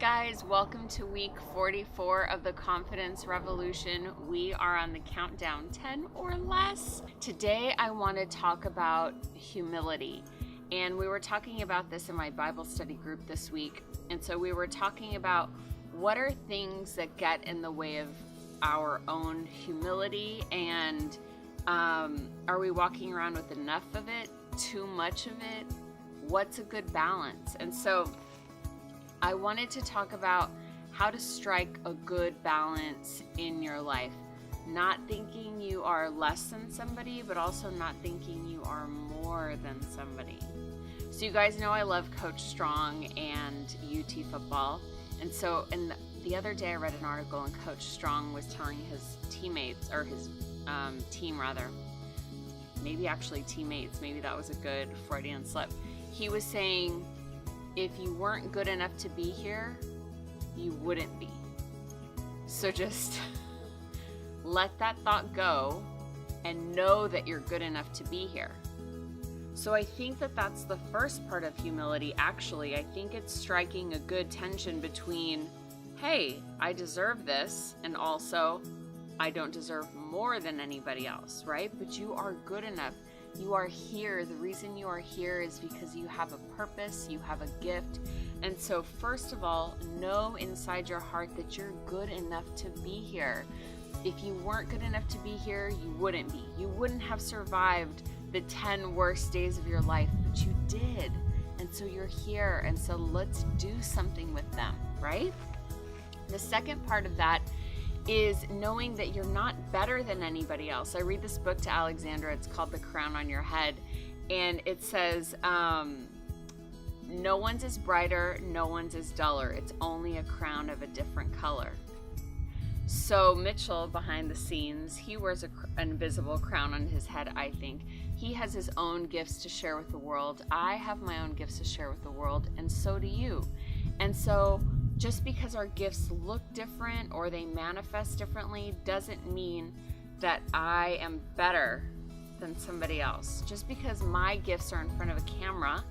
guys, welcome to week 44 of the Confidence Revolution. We are on the countdown 10 or less. Today I want to talk about humility. And we were talking about this in my Bible study group this week. And so we were talking about what are things that get in the way of our own humility, and are we walking around with enough of it, too much of it? What's a good balance? And so I wanted to talk about how to strike a good balance in your life. Not thinking you are less than somebody, but also not thinking you are more than somebody. So you guys know I love Coach Strong and UT football. And so the other day I read an article, and Coach Strong was telling his teammates, or his team rather, maybe actually teammates, maybe that was a good Freudian slip. He was saying, if you weren't good enough to be here, you wouldn't be. So just let that thought go and know that you're good enough to be here. So I think that that's the first part of humility. Actually, I think it's striking a good tension between, hey, I deserve this, and also I don't deserve more than anybody else, right? But you are good enough. You are here. The reason you are here is because you have a purpose, you have a gift. And so first of all, know inside your heart that you're good enough to be here. If you weren't good enough to be here, you wouldn't be. You wouldn't have survived the 10 worst days of your life, but you did. And so you're here. And so let's do something with them, right? The second part of that is knowing that you're not better than anybody else. I read this book to Alexandra. It's called The Crown on Your Head. And it says, no one's is brighter, no one's is duller. It's only a crown of a different color. So Mitchell, behind the scenes, he wears an invisible crown on his head, I think. He has his own gifts to share with the world. I have my own gifts to share with the world, and so do you. And so just because our gifts look different or they manifest differently doesn't mean that I am better than somebody else. Just because my gifts are in front of a camera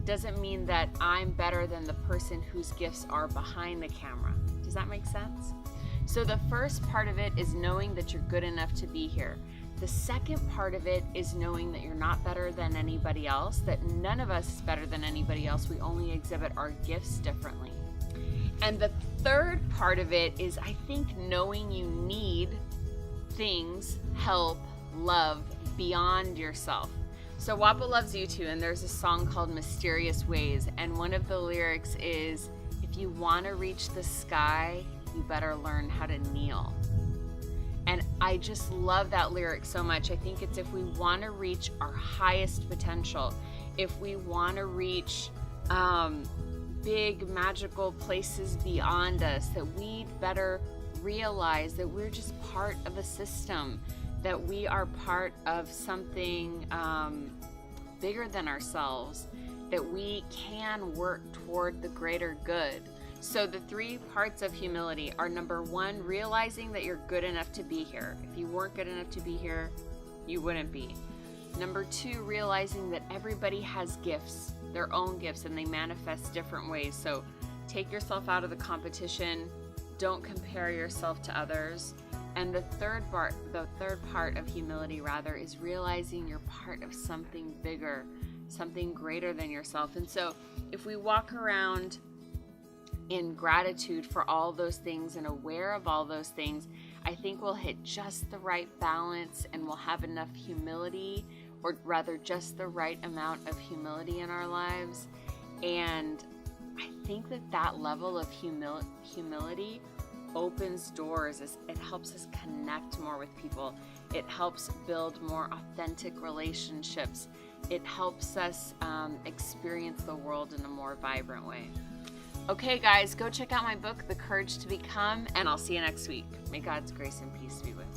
doesn't mean that I'm better than the person whose gifts are behind the camera. Does that make sense? So the first part of it is knowing that you're good enough to be here. The second part of it is knowing that you're not better than anybody else, that none of us is better than anybody else. We only exhibit our gifts differently. And the third part of it is, I think, knowing you need things, help, love beyond yourself. So WAPA loves you too, and there's a song called Mysterious Ways, and one of the lyrics is, if you want to reach the sky, you better learn how to kneel. And I just love that lyric so much. I think it's, if we want to reach our highest potential, if we want to reach big magical places beyond us, that we'd better realize that we're just part of a system, that we are part of something bigger than ourselves, that we can work toward the greater good. So the three parts of humility are, number one, realizing that you're good enough to be here. If you weren't good enough to be here, you wouldn't be. Number two, realizing that everybody has gifts, their own gifts, and they manifest different ways. So take yourself out of the competition. Don't compare yourself to others. And the third part of humility rather is realizing you're part of something bigger, something greater than yourself. And so if we walk around in gratitude for all those things and aware of all those things, I think we'll hit just the right balance, and we'll have enough humility, or rather just the right amount of humility in our lives. And I think that level of humility opens doors. It helps us connect more with people. It helps build more authentic relationships. It helps us experience the world in a more vibrant way. Okay, guys, go check out my book, The Courage to Become, and I'll see you next week. May God's grace and peace be with you.